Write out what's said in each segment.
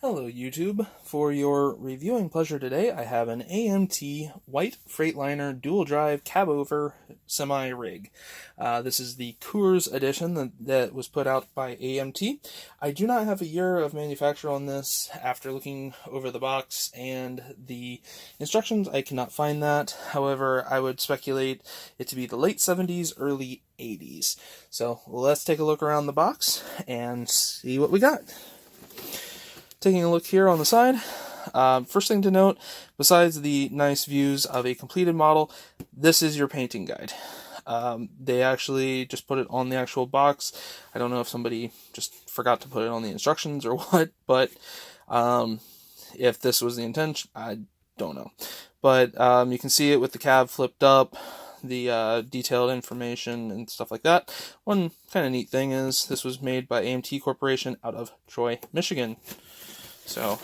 Hello YouTube. For your reviewing pleasure today, I have an AMT white Freightliner dual drive Cabover semi rig. This is the Coors edition that was put out by AMT. I do not have a year of manufacture on this. After looking over the box and the instructions, I cannot find that. However, I would speculate it to be the late 70s, early 80s. So let's take a look around the box and see what we got. Taking a look here on the side, first thing to note, besides the nice views of a completed model, this is your painting guide. They actually just put it on the actual box. I don't know if somebody just forgot to put it on the instructions or what, but if this was the intention, I don't know. But you can see it with the cab flipped up, the detailed information and stuff like that. One kind of neat thing is this was made by AMT Corporation out of Troy, Michigan. So,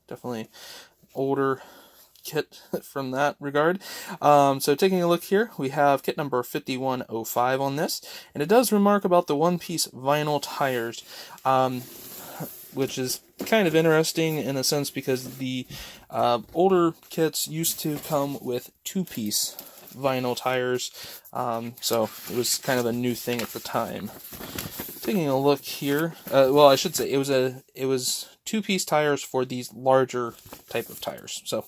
definitely older kit from that regard. So taking a look here, we have kit number 5105 on this, and it does remark about the one-piece vinyl tires, which is kind of interesting in a sense because the older kits used to come with two-piece vinyl tires, so it was kind of a new thing at the time. Taking a look here, well, I should say it was two-piece tires for these larger type of tires. So,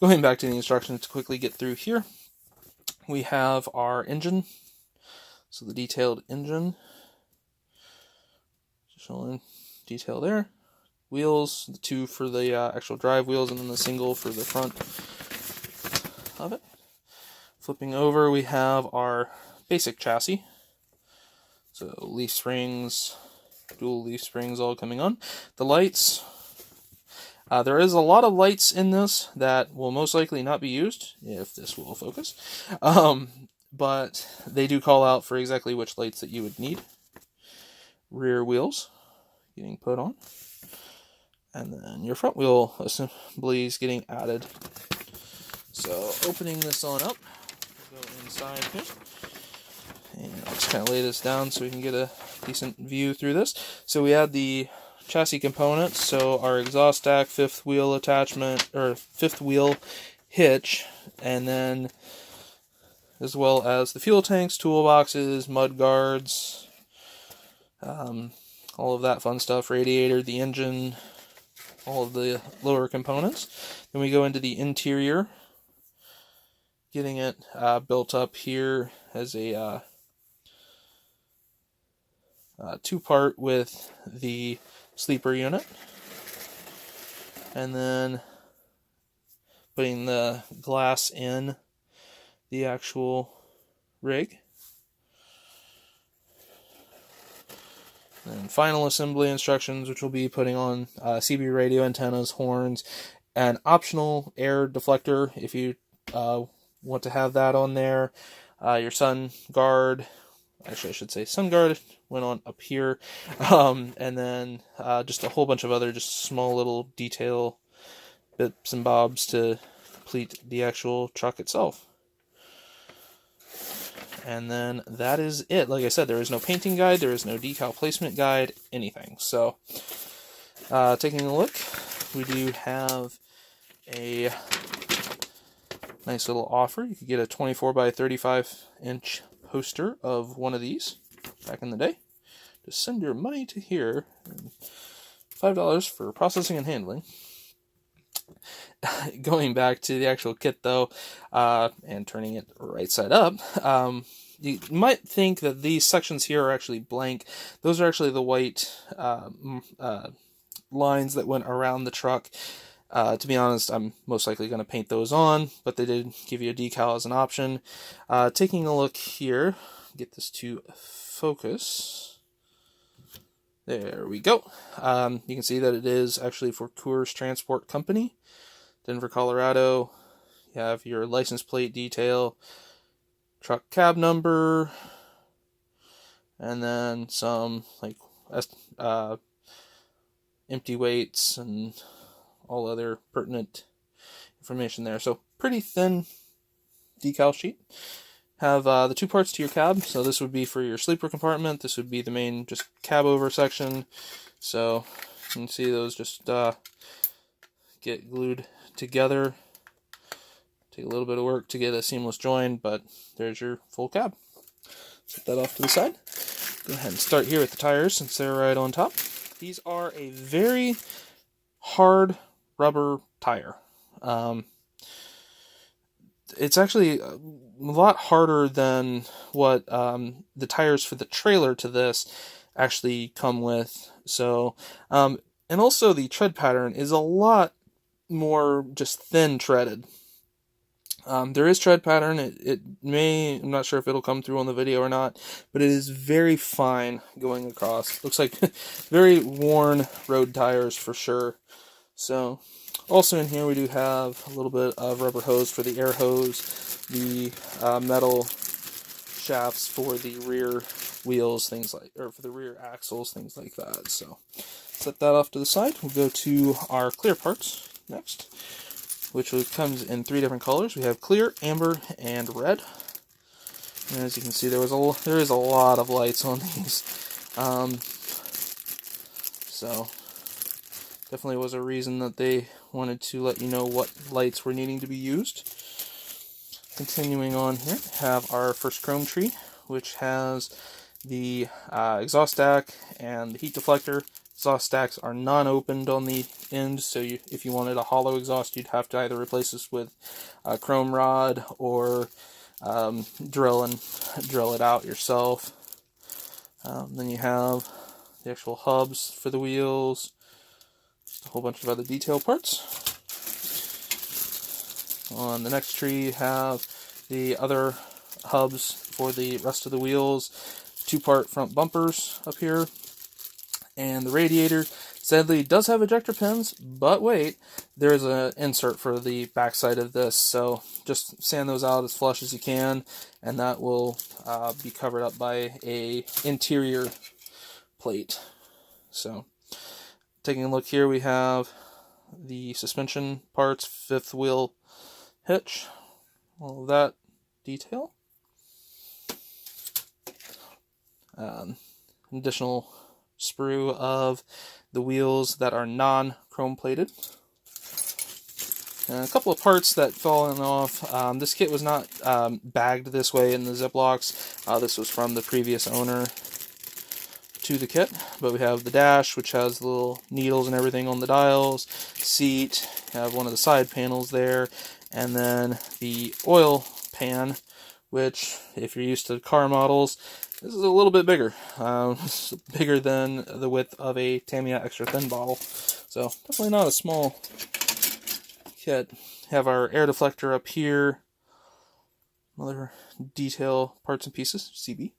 going back to the instructions to quickly get through here, we have our engine. So the detailed engine, showing detail there. Wheels, the two for the actual drive wheels, and then the single for the front of it. Flipping over, we have our basic chassis. So leaf springs, dual leaf springs all coming on. The lights, there is a lot of lights in this that will most likely not be used, if this will focus. But they do call out for exactly which lights that you would need. Rear wheels getting put on. And then your front wheel assembly is getting added. So opening this on up, go inside here. And I'll just kind of lay this down so we can get a decent view through this. So we had the chassis components, so our exhaust stack, fifth wheel attachment, or fifth wheel hitch, and then as well as the fuel tanks, toolboxes, mud guards, all of that fun stuff, radiator, the engine, all of the lower components. Then we go into the interior, getting it built up here as a two-part with the sleeper unit, and then putting the glass in the actual rig. And final assembly instructions, which will be putting on CB radio antennas, horns, an optional air deflector if you want to have that on there, your sun guard. Actually, I should say sun guard went on up here, and then just a whole bunch of other just small little detail bits and bobs to complete the actual truck itself. And then that is it. Like I said, there is no painting guide, there is no decal placement guide, anything. So, taking a look, we do have a nice little offer. You could get a 24 by 35 inch poster of one of these back in the day. Just send your money to here. $5 for processing and handling. Going back to the actual kit though, and turning it right side up, you might think that these sections here are actually blank. Those are actually the white lines that went around the truck. To be honest, I'm most likely going to paint those on, but they did give you a decal as an option. Taking a look here, get this to focus. There we go. You can see that it is actually for Coors Transport Company, Denver, Colorado. You have your license plate detail, truck cab number, and then some like empty weights and all other pertinent information there. So pretty thin decal sheet. Have the two parts to your cab. So this would be for your sleeper compartment. This would be the main just cab over section. So You can see those just get glued together. Take a little bit of work to get a seamless join, but there's your full cab. Set that off to the side. Go ahead and start here with the tires since they're right on top. These are a very hard rubber tire. It's actually a lot harder than what the tires for the trailer to this actually come with. So, and also the tread pattern is a lot more just thin treaded. There is tread pattern. It may, I'm not sure if it'll come through on the video or not, but it is very fine going across. Looks like very worn road tires for sure. So, also in here we do have a little bit of rubber hose for the air hose, the metal shafts for the rear wheels, things like, or for the rear axles, things like that. So, set that off to the side. We'll go to our clear parts next, which comes in 3 different colors. We have clear, amber, and red. And as you can see, there is a lot of lights on these. So definitely was a reason that they wanted to let you know what lights were needing to be used. Continuing on here, we have our first chrome tree, which has the exhaust stack and the heat deflector. Exhaust stacks are non-opened on the end, so if you wanted a hollow exhaust, you'd have to either replace this with a chrome rod or drill it out yourself. Then you have the actual hubs for the wheels, just a whole bunch of other detail parts. On the next tree, you have the other hubs for the rest of the wheels, 2-part front bumpers up here. And the radiator, sadly, does have ejector pins, but wait, there's an insert for the backside of this, so just sand those out as flush as you can, and that will be covered up by a interior plate. So, taking a look here, we have the suspension parts, 5th wheel hitch, all of that detail. Additional sprue of the wheels that are non-chrome plated. And a couple of parts that fallen off. This kit was not bagged this way in the Ziplocs. This was from the previous owner to the kit. But we have the dash, which has the little needles and everything on the dials. Seat, you have one of the side panels there. And then the oil pan, which, if you're used to car models, this is a little bit bigger. It's bigger than the width of a Tamiya extra thin bottle. So definitely not a small kit. Have our air deflector up here. Other detail parts and pieces, CB.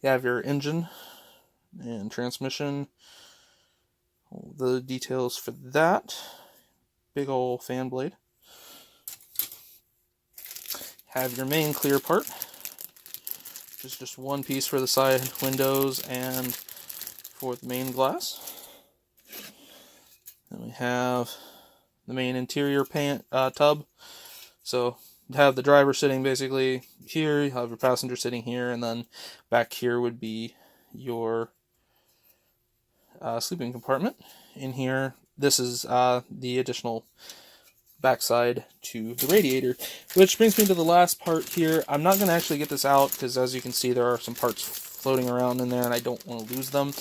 You have your engine and transmission. All the details for that. Big old fan blade. Have your main clear part, which is just one piece for the side windows and for the main glass. Then we have the main interior tub. So you have the driver sitting basically here, you have your passenger sitting here, and then back here would be your sleeping compartment. In here, this is the additional backside to the radiator, which brings me to the last part here. I'm not going to actually get this out because, as you can see, there are some parts floating around in there and I don't want to lose them,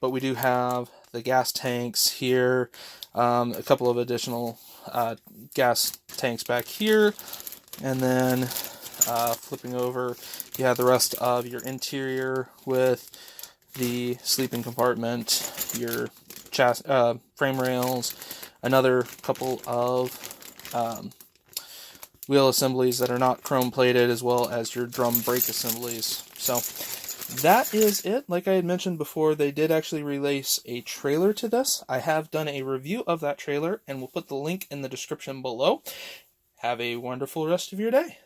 but we do have the gas tanks here, a couple of additional gas tanks back here, and then flipping over, you have the rest of your interior with the sleeping compartment, your frame rails, another couple of wheel assemblies that are not chrome plated, as well as your drum brake assemblies. So that is it. Like I had mentioned before, they did actually release a trailer to this. I have done a review of that trailer, and we'll put the link in the description below. Have a wonderful rest of your day.